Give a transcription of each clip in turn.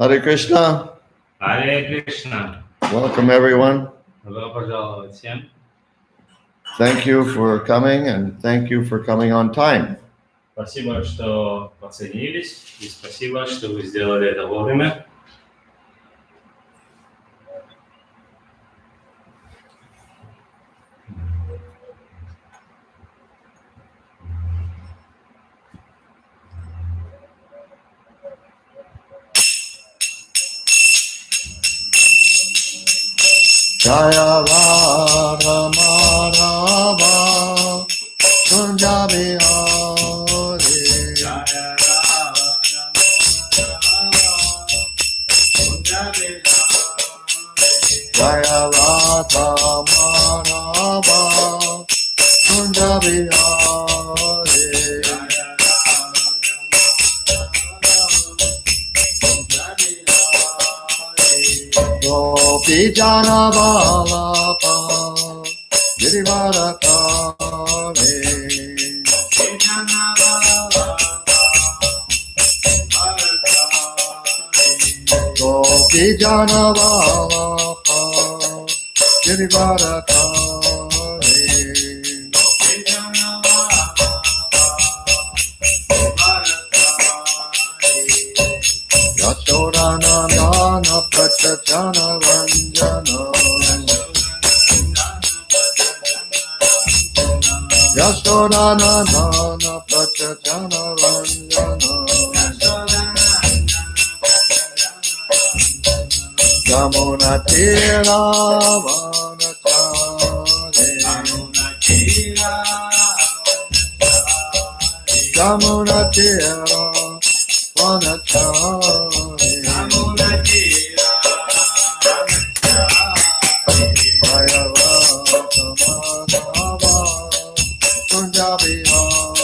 Hare Krishna. Hare Krishna. Welcome everyone. Добро пожаловать всем. Thank you for coming and thank you for coming on time. Спасибо, что подсоединились, и спасибо, что вы сделали это вовремя. Jaya Radha Madhava Kunja Bihari Jaya Radha Kunja Bihari Jaya Radha Madhava Kunja Bihari Gopi Jana Balapa Girivarakare Gopi Jana Balapa Girivarakare Yashodanandana Prachachana Ranjana Yashodanandana Prachachana Ranjana Yamuna Tira Vanachare Yamuna Tira Vanachare Jaya Radha Madhava Kunja Bihari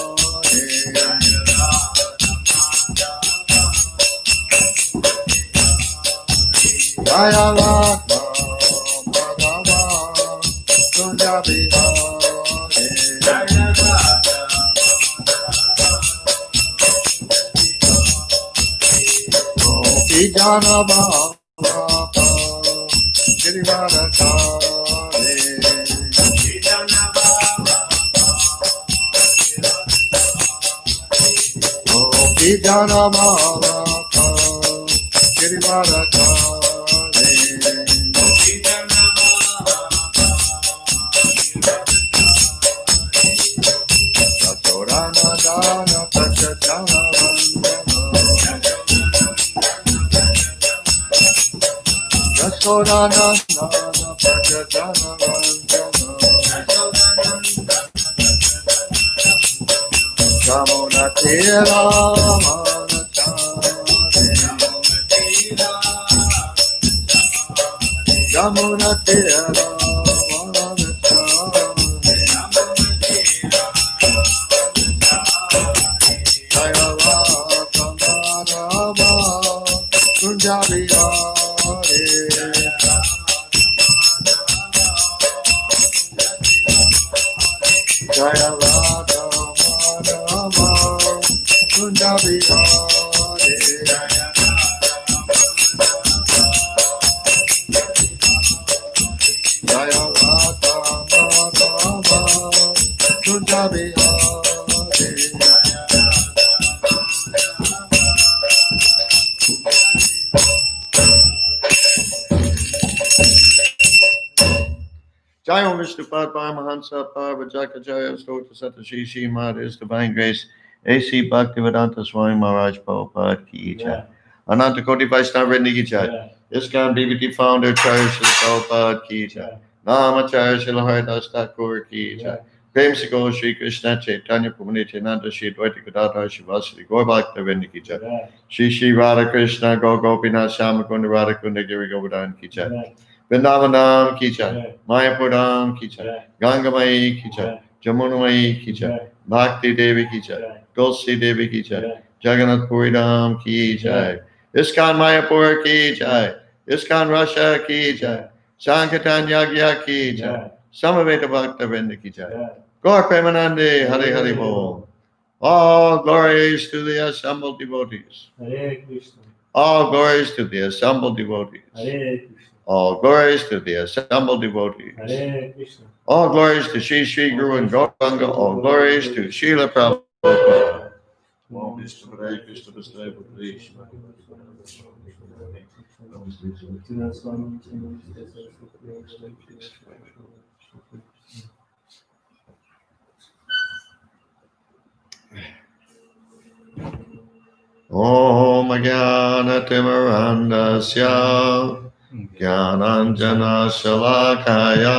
Jaya Radha Madhava Kunja Bihari Gopi Jana Balapa Girivarakare Gopi Jana Balapa Girivarakare Yashodana Dana Prachachana Vandana Yashodanandana Prajajanarandana Yamunatira Manachari Yamunatira Jai Om Vishnu Pad Paramahansa Parvajakajaya Stota Satashi Srimad His Divine Grace A.C. Bhaktivedanta Swami Maharaj Prabhupada Ki Jai. Ananta Koti Vaishnava Vrinda Ki Jai. ISKCON BBT Founder Charya Srila Prabhupada Ki Jai. Namacharya Srila Haridas Thakur Ki Jai. Prem Se Go Shri Krishna Chaitanya Prabhu Nityananda Shri Advaita Gadadhar Shivasari Gaur Bhakta Vrinda Ki Jai. Shri Radha Krishna Go Gopinath Shama Kunda Radha Kunda Giri Govardhan Ki Jai. Vrindavanam Ki Jai. Mayapuram Ki Jai. Gangamai Ki Jai. Jamunamai Ki Jai. Bhakti Devi Ki Jai. Tulsi Devi Ki Jai. Jagannath Puri Dham Ki Jai. ISKCON Mayapur Ki Jai. ISKCON Russia Ki Jai. Sankirtan Yagya Ki Jai. Samaveta Bhakta Vrinda Ki Jai. Gaur Premanande Hari Hari Bol. All glories to the assembled devotees. Hare Krishna. All glories to the assembled devotees. Hare Krishna. All glories to the assembled devotees. Hare Krishna. All glories to Sri Sri Guru and Gauranga. All glories to Srila Prabhupada. Om Vishnu Hare Krishna Vishnu Krishna. Om Jnana Timirandasya Jnananjana Shalakaya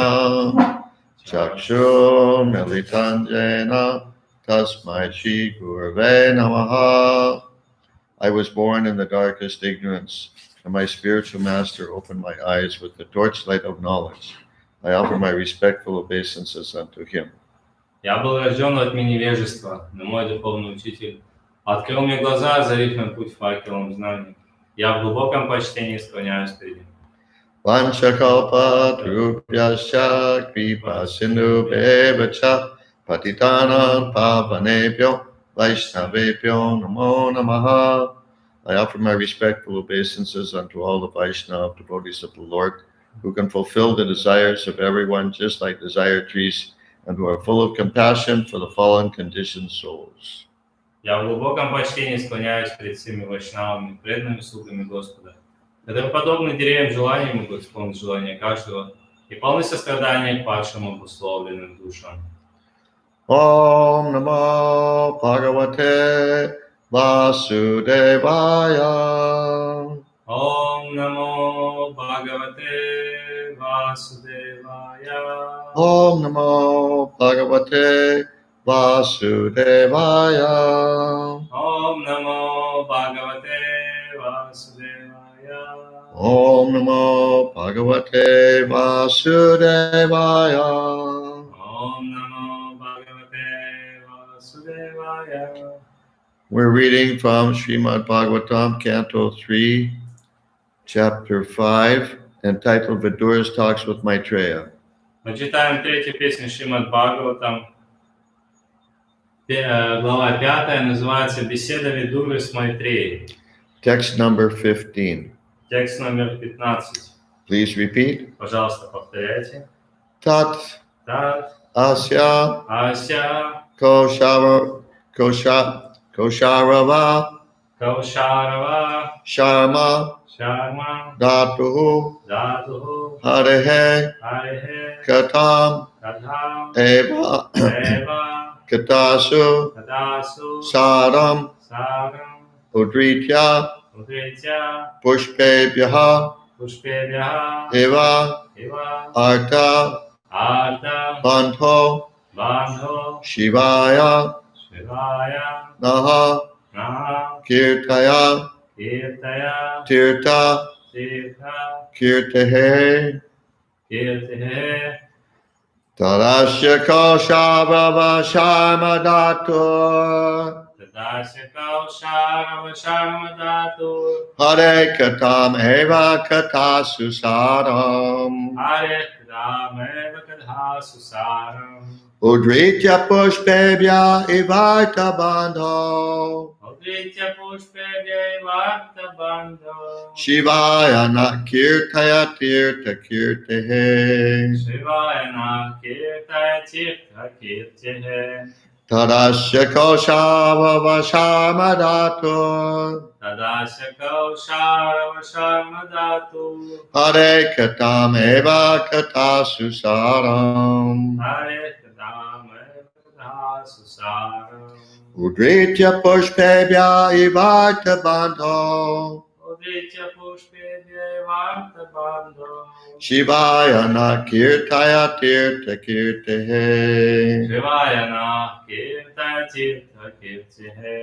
Chakshu Militanjena Tasmai Shri Gurave Namaha. I was born in the darkest ignorance, and my spiritual master opened my eyes with the torchlight of knowledge. I offer my respectful obeisances unto him. Я был рожден от меня невежества, но мой духовный учитель открыл мне глаза, озарив мой путь факелом знаний. Я в глубоком почтении склоняюсь перед ним. Vanchakalpa Trupyascha Kripa Sindhu Bevacha Patitanam Pavanebhyo Vaishnavebhyo Namo Namaha. I offer my respectful obeisances unto all the Vaishnava devotees of the Lord, who can fulfill the desires of everyone just like desire trees, and who are full of compassion for the fallen conditioned souls. Я в глубоком почтении склоняюсь перед всеми вайшнавами, преданными слугами Господа, которые подобны деревьям желаний могут исполнить желания каждого и полны сострадания к падшим обусловленным душам. Om Namo Bhagavate Vasudevaya. Om Namo Bhagavate Vasudevaya. Om Namo Bhagavate Vasudevaya. Om Namo Bhagavate Vasudevaya. Om Namo Bhagavate Vasudevaya. Om Namo Bhagavate Vasudevaya. We're reading from Srimad Bhagavatam, Canto 3, Chapter 5, entitled Vidura's Talks with Maitreya. Мы читаем третью песню Шримад Бхагаватам. Глава 5 называется «Беседа Видуры с Майтреей». Text number 15. Текст номер 15. Please repeat. Пожалуйста, повторяйте. Tat Тат, asya Ася, kosharava Kausharava, sharma Sharma, dhatuhu Dhatuhu, harehe Harihe, katam Kadham, eva Eva, katasu Kadasu, saram Saram, udritya Udritya, pushpebhyaha Pushpebhyaha Eva Eva Arta Arta Bandho Bandho Shivaya Shivaya Naha Naha Kirtaya Kirtaya Tirtha Tirtha Kirtehe Kirtihe Tadasya Koshavava Sharmadatur Tadasya Kausharava Sharmadatu Hare Katam Eva Katasusaram Hare Kadameva Kadha Susaram Udritya Pushpebhya Ivarta Bandho Odritya Pushpebhya Varta Bandho Shivaya Nakirtaya Tirtha Kirtehe Shivayana Kirtaya Tirtha Kirtihe Tadasya Koshavava Sharmadatur Tadasya Kausharava Sharmadatu Hare Katam Eva Katasusaram Hare Kadameva Kadha Susaram Udritya Pushpebhya Ivarta Bandho Odritya Pushpebhya Varta Bandho Shivaya Nakirtaya Tirtha Kirtehe Shivayana Kirtaya Tirtha Kirtihe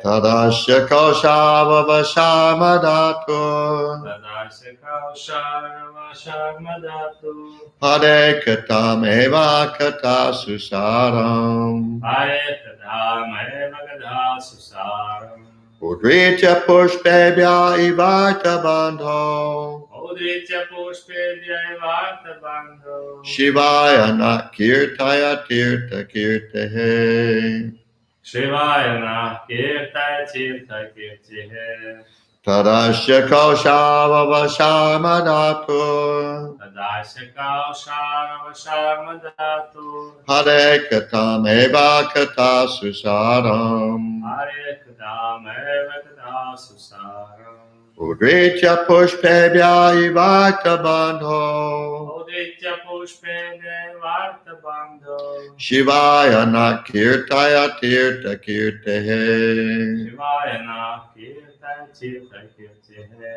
Tadasya Koshavava Sharmadatur Tadasya Kausharava Sharmadatu Hare Katam Eva Katasusaram Hare Kadameva Kadha Susaram Udritya Pushpebhya Ivarta Bandho Odritya Pushpebhya Varta Bandho Shivaya Nakirtaya Tirtha Kirtehe Shivayana Kirtaya Tirtha Kirtihe Tadasya Koshavava Sharmadatur Tadasya Kausharava Sharmadatu Hare Katam Eva Katasusaram Hare Kadameva Kadha Susaram Udritya Pushpebhya Ivarta Bandho Odritya Pushpebhya Varta Bandho Shivaya Nakirtaya Tirtha Kirtehe Shivayana Kirtaya Tirtha Kirtihe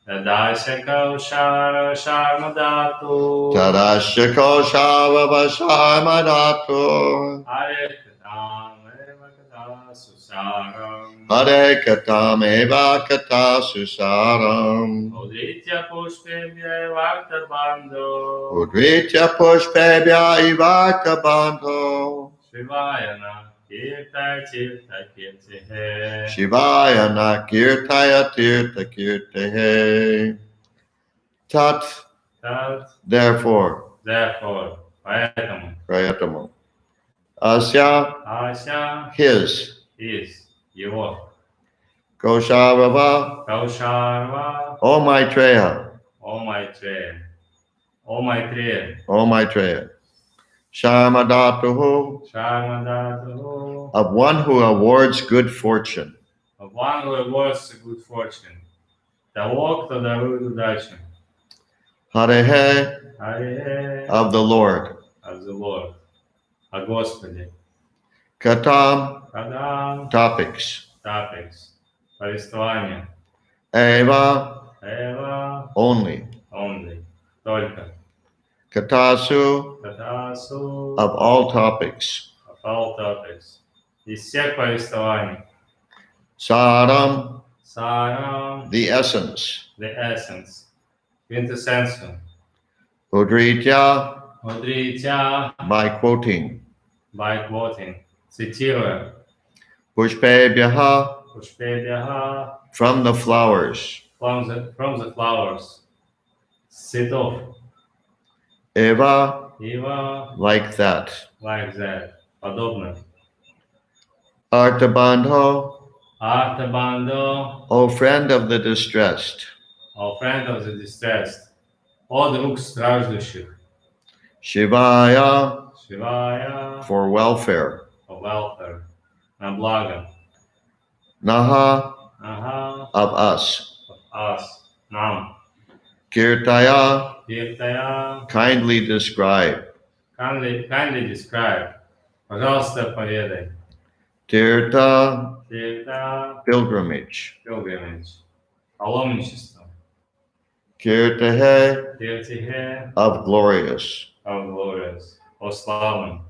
Tadasya Kaushara Sharmadatu Tadasya Koshavava Sharmadatur Hare Kadameva Kadha Susaram Hare Katam Eva Katasusaram Odritya Pushpebhya Varta Bandho Udritya Pushpebhya Ivarta Bandho Shivayana Kirtaya Tirtha Kirtihe Shivaya Nakirtaya Tirtha Kirtehe Tat Tat Therefore Поэтому Prayatamo Asya Ася His is его Koshavava Kausharva O Maitreya О Майтрея О Майтрея O Maitreya Shamadatuhu Шармадату of one who awards good fortune One who awards good fortune Того, кто дарует удачу Harehe Аре of the Lord of the Lord О Господе Katam Кадам topics Topics Повествование Eva Эва only Only Только Katasu Катасу of all topics Of all topics Из всех повествований Saram Сарам the essence The essence Quintessential Udritya Мудритя by quoting by quoting Цитируя Pushpebhyaha Пушпебяха from the flowers from the flowers С цветов Eva Ива like that like that Подобно Artabandho Артабандо O friend of the distressed О friend of the distressed О друг страждущих Shivaya Шивая for welfare For welfare На благо Naha Ага of us Of us Нам Kirtaya Киртая kindly describe Kindly describe Пожалуйста, поведай Tirtha Тирта pilgrimage Pilgrimage Паломничество Kirtahe Тиртихе of glorious. Glorious, о славном.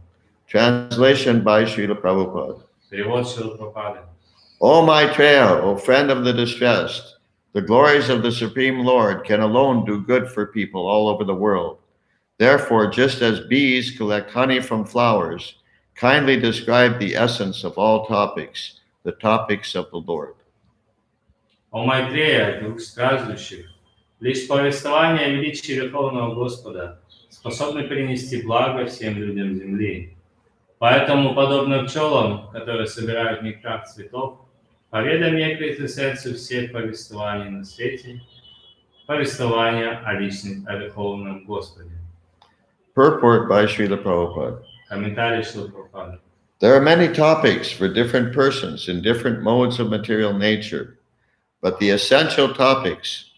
Translation by Srila Prabhupada. Перевод Шрилы Прабхупады. O Maitreya, O friend of the distressed, the glories of the Supreme Lord can alone do good for people all over the world. Therefore, just as bees collect honey from flowers, kindly describe the essence of all topics, the topics of the Lord. О Майтрея, дух страждущих, лишь повествование о величии Верховного Господа способно принести благо всем людям земли. Поэтому, подобно пчелам, которые собирают нектар цветов, поведай мне к эссенцию всех повествований на свете, повествования о Верховном Господе. Purport by Srila Prabhupada. Комментарий Шрилы Прабхупады. There are many topics for different persons in different modes of material nature, but the essential topics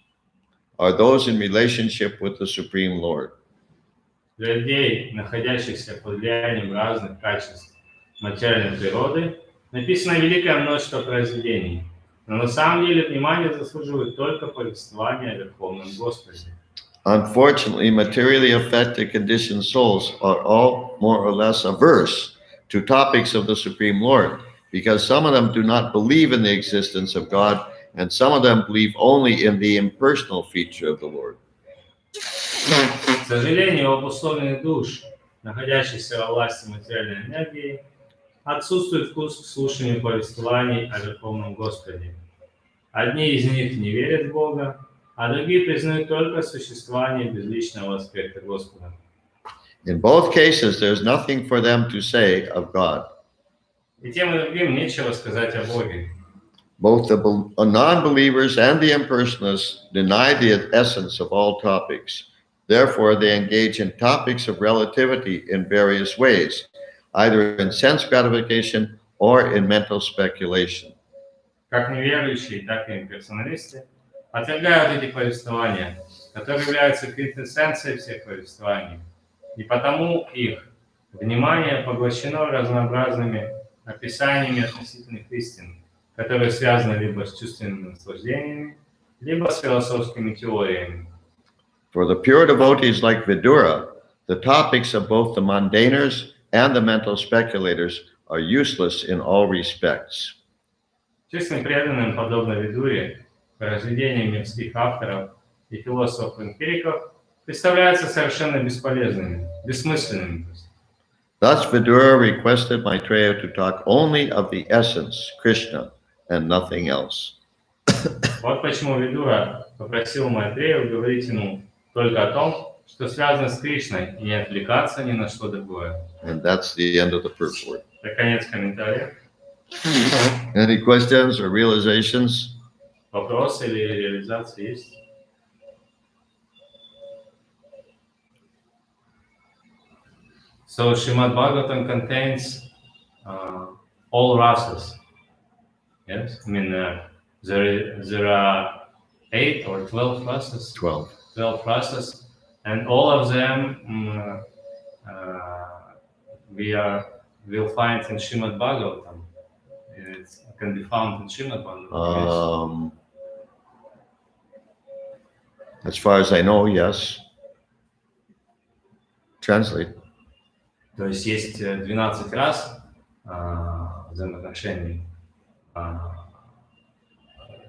are those in relationship with the Supreme Lord. Для людей, находящихся под влиянием разных качеств материальной природы, написано великое множество произведений, но на самом деле внимание заслуживает только повествования о Верховном Господе. Unfortunately, materially affected conditioned souls are all more or less averse to topics of the Supreme Lord, because some of them do not believe in the existence of God, and some of them believe only in the impersonal feature of the Lord. К сожалению, у обусловленных душ, находящихся во власти материальной энергии, отсутствует вкус к слушанию повествований о Верховном Господе. Одни из них не верят в Бога, а другие признают только существование безличного аспекта Господа. In both cases, there's nothing for them to say of God. И тем и другим нечего сказать о Боге. Both the non-believers and the impersonalists deny the essence of all topics. Therefore, they engage in topics of relativity in various ways, either in sense gratification or in mental speculation. Как неверующие, так и имперсоналисты отвергают эти повествования, которые являются квинтэссенцией всех повествований, и потому их внимание поглощено разнообразными описаниями относительных истин, которые связаны либо с чувственными наслаждениями, либо с философскими теориями. For the pure devotees like Vidura, the topics of both the mundaners and the mental speculators are useless in all respects. Чистым преданным, подобно Видуре, произведения мирских авторов и философов-эмпириков представляются совершенно бесполезными, бессмысленными. Thus, Vidura requested Maitreya to talk only of the essence, Krishna, and nothing else. Вот почему Видура попросил Майтрею говорить ему только о том, что связано с Кришной, и не отвлекаться ни на что другое. And that's the end of the purport. Это конец комментария. Any questions or realizations? Вопросы или реализации есть? So Srimad Bhagavatam contains all rasas. Yes, I mean there are 8 or 12 rasas. 12. 12 rasas, and all of them we'll find in Srimad Bhagavatam. It can be found in Srimad Bhagavatam. As far as I know, yes. Translate. То есть есть 12 раз взаимоотношений.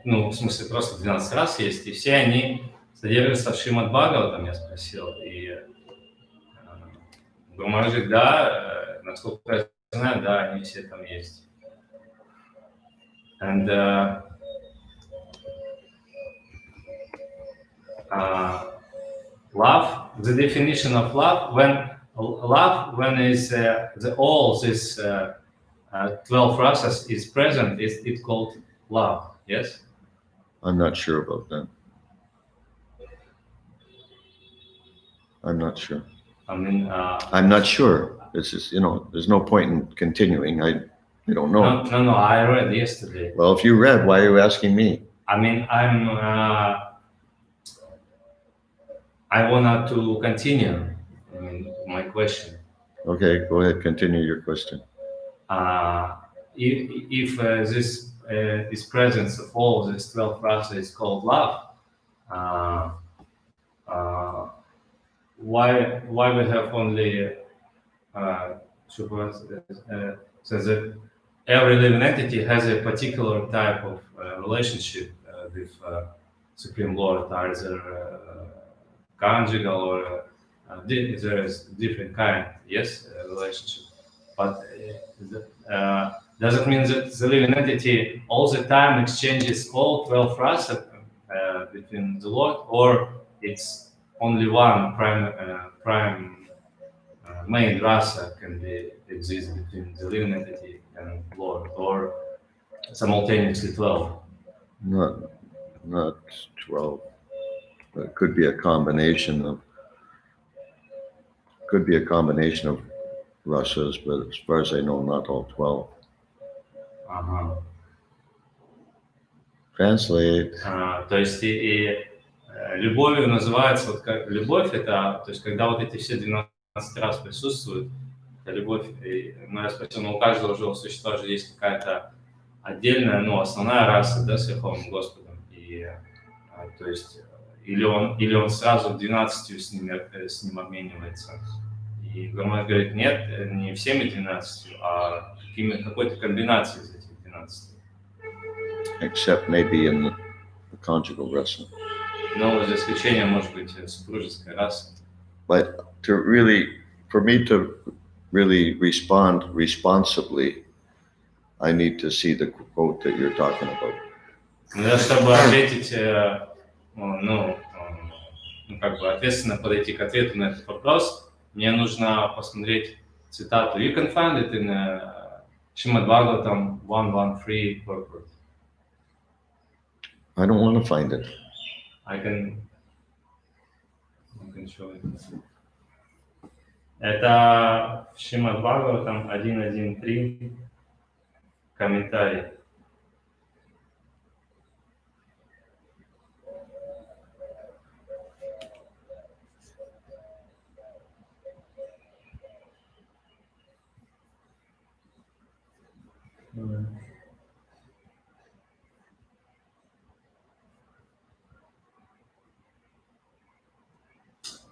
Ну, в смысле, просто 12 раз есть, и все они содержатся в Шримад Бхагаватам, я спросил. И Гурмараджи, да, насколько я знаю, да, они все там есть. And love, the definition of love, when is all this 12 rasas is present, it's called love. Yes. I'm not sure about that. I'm not sure. I mean, I'm not sure. This is, there's no point in continuing. I don't know. No, I read yesterday. Well, if you read, why are you asking me? I mean, I wanted to continue. I mean, my question. Okay, go ahead. Continue your question. If this presence of all this 12 rasa is called love, why we have only so that every living entity has a particular type of relationship with Supreme Lord, either conjugal or there is different kind, yes, relationship. But does it mean that the living entity all the time exchanges all 12 rasa between the Lord, or it's only one prime main rasa can be exist between the living entity and Lord, or simultaneously 12? Not 12. But it could be a combination of rasas, but as far as I know, not all 12. Translate. То есть и любовью называется, вот как любовь, это, то есть когда вот эти все 12 раз присутствуют, это любовь, ну я спросил, но у каждого живого существа же есть какая-то отдельная, ну основная раса, да, с Верховным Господом, и то есть или он сразу 12 с ним обменивается. И Гурмат говорит, нет, не всеми 12, а какой-то комбинацией из этих 12. Except maybe in the conjugal rasa. Но за исключением, может быть, супружеской расы. But for me to really respond responsibly, I need to see the quote that you're talking about. Но чтобы ответить, как бы ответственно подойти к ответу на этот вопрос, мне нужно посмотреть цитату. You can find it in Srimad Bhagavatam 1.1.3 purport. I don't want to find it. I can show it. Это Srimad Bhagavatam 1.1.3, комментарий.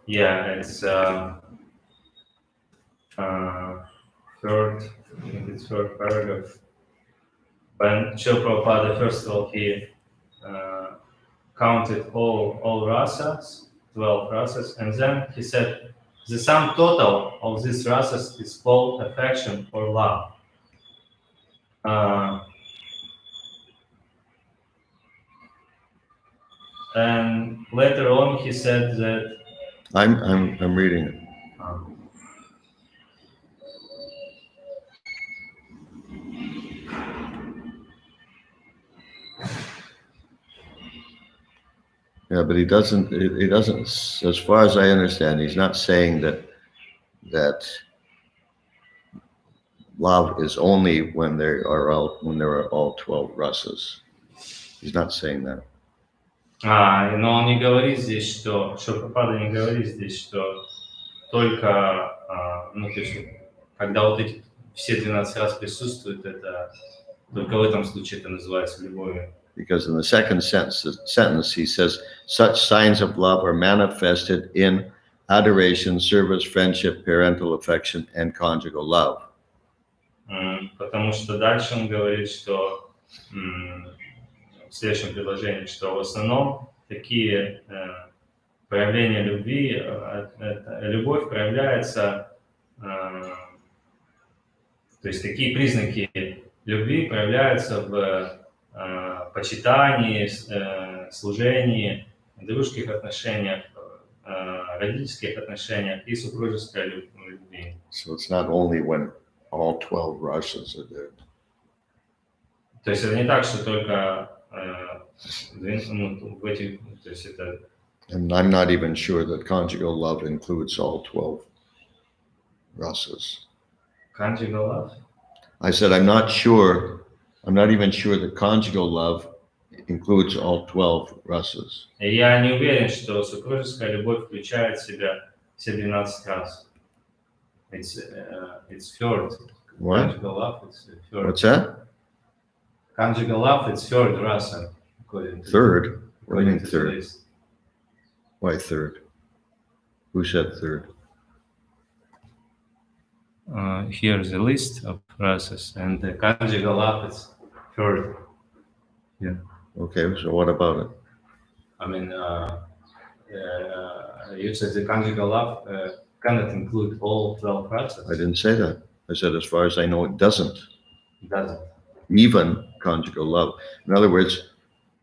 Yeah, it's third paragraph. When Srila Prabhupada, first of all, he counted all rasas, 12 rasas, and then he said the sum total of these rasas is called affection or love. And later on, he said that I'm reading it. Yeah, but he doesn't, as far as I understand, he's not saying that love is only when there are all 12 rasas. He's not saying that. Но он не говорит здесь, что Прабхупада не говорит здесь, что только, то есть, когда вот эти все 12 раз присутствуют, это только в этом случае это называется любовью. Because in the second sentence, he says, such signs of love are manifested in adoration, service, friendship, parental affection, and conjugal love. Потому что дальше он говорит, что в следующем предложении, что в основном такие проявления любви, любовь проявляется, то есть такие признаки любви проявляются в почитании, служении, дружеских отношениях, родительских отношениях и супружеской любви. So it's not only when all 12 rasas are there. То есть это не так, что только в этих, то есть это. And I'm not even sure that conjugal love includes all 12 rasas. Conjugal love? I said I'm not even sure that conjugal love includes all 12 rasas. Я не уверен, что супружеская любовь включает в себя все 12 рас. It's third. What? Conjugal love, it's third. What's that? Conjugal love, it's third rasa. Third? What do you mean third? Why third? Who said third? Here is a list of rasas, and the kanji galap is third. Yeah. Okay, so what about it? I mean, you said the kanji galap cannot include all 12 rasas. I didn't say that. I said, as far as I know, it doesn't. It doesn't. Even conjugal love. In other words,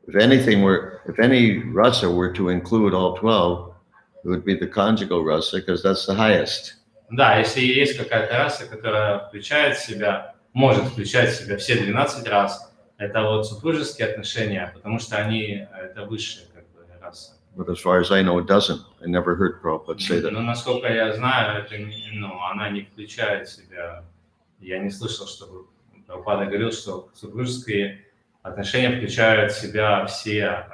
if any rasa were to include all 12, it would be the conjugal rasa because that's the highest. Да, если есть какая-то раса, которая включает в себя, может включать в себя все 12 рас, это вот супружеские отношения, потому что они это высшие как бы расы. But as far as I know, it doesn't. I never heard Prabhupada say that. Но насколько я знаю, это, она не включает в себя. Я не слышал, чтобы Прабхупада говорил, что супружеские отношения включают в себя все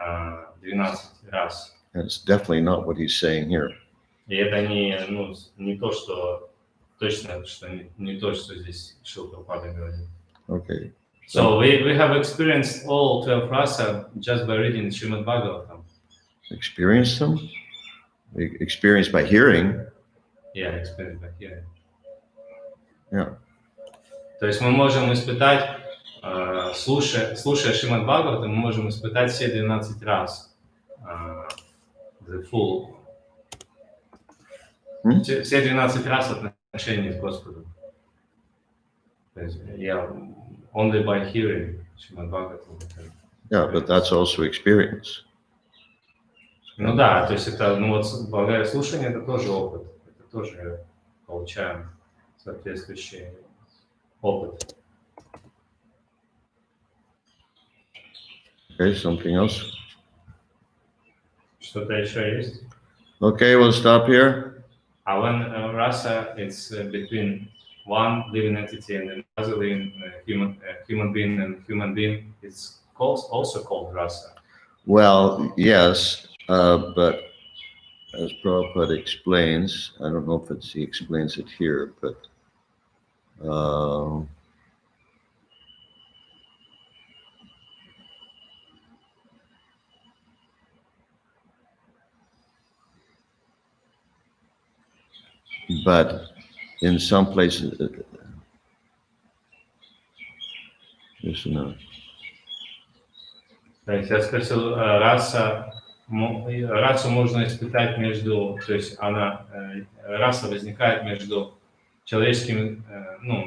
12 рас. And it's definitely not what he's saying here. И это не то, что точно, что не то, что здесь Шрила Прабхупада говорит. Okay. So we have experienced all 12 rasa just by reading Srimad Bhagavatam. Experienced them? Experienced by hearing. Yeah, experienced by hearing. Yeah. То есть мы можем испытать, слушая Шримад Бхагаватам, мы можем испытать все 12 раз. The full. Все 12 раз отношения с Господом. То есть, only by hearing Srimad Bhagavatam. Yeah, but that's also experience. Ну да, то есть это, благодаря слушанию, это тоже опыт. Это тоже получаем соответствующий опыт. Okay, something else? Что-то еще есть? Okay, we'll stop here. When rasa is between one living entity and another living human being and human being, it's also called rasa. Well, yes, but as Prabhupada explains, I don't know if he explains it here, but in some places, То есть я спросил, расу можно испытать между, то есть раса возникает между человеческим,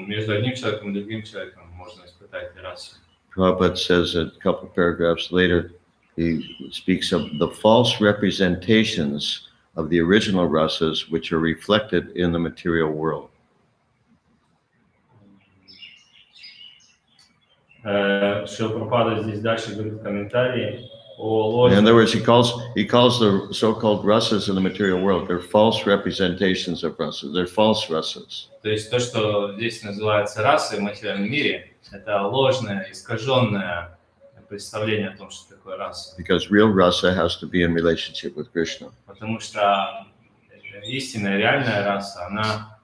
между одним человеком и другим человеком можно испытать расу. Prabhupada says a couple paragraphs later, he speaks of the false representations of the original rasas which are reflected in the material world. Шрила Прабхупада здесь дальше говорит в комментарии о ложных. In other words, he calls the so-called rasas in the material world, they're false representations of rasas. They're false rasas. То есть то, что здесь называется расой в материальном мире, это ложное, искаженное представление о том, что такое раса. Because real rasa has to be in relationship with Krishna. Потому что истинная, реальная раса, она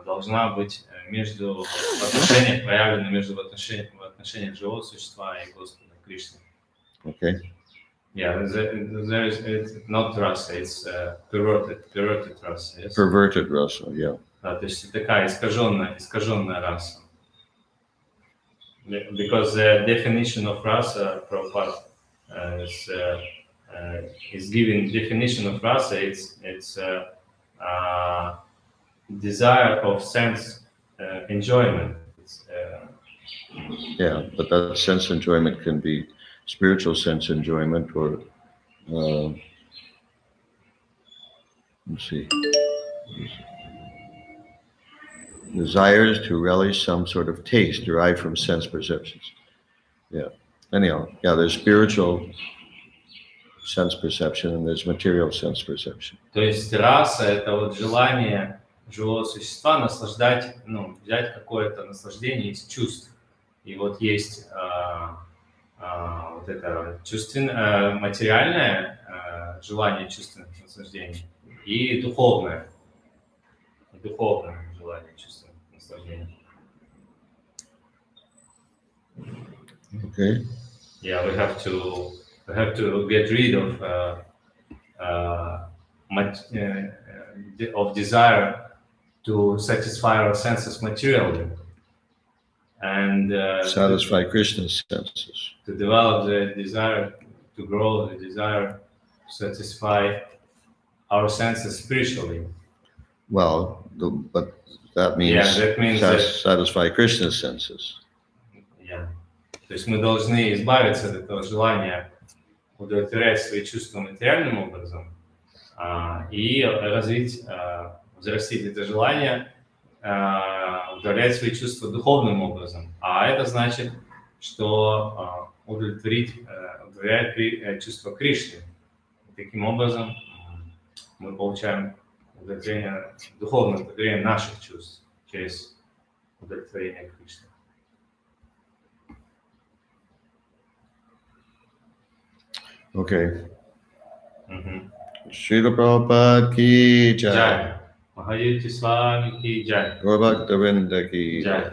должна быть в отношениях проявлена в отношениях живого существа и Господа Кришны. Okay. Yeah, there is it's not rasa, it's perverted rasa. Yes? Perverted rasa, yeah. Да, то есть такая искаженная раса. Because the definition of rasa, Prabhupada is giving definition of rasa. It's desire of sense enjoyment. Yeah, but that sense enjoyment can be spiritual sense enjoyment or let's see, desires to relish some sort of taste derived from sense perceptions. Yeah. Anyhow, yeah, there's spiritual sense perception and there's material sense perception. То есть раса — это вот желание живого существа наслаждать, взять какое-то наслаждение из чувств. И вот есть вот это чувственное, материальное желание чувственных наслаждений и духовное желание чувственных наслаждений. Okay. Yeah, we have to get rid of of desire to satisfy our senses materially, and satisfy Krishna's senses. to develop the desire, to grow the desire to satisfy our senses spiritually. Well, but that means, that means that, satisfy Krishna's senses. То есть мы должны избавиться от этого желания удовлетворять свои чувства материальным образом и развить, взрастить это желание удовлетворять свои чувства духовным образом. А это значит, что удовлетворять чувство Кришны. Таким образом мы получаем удовлетворение, духовное удовлетворение наших чувств через удовлетворение Кришны. Okay. Srila Prabhupada ki jai. Jai. Mahayuti Swami ki jai. Gaur Bhakta Vrinda ki jai.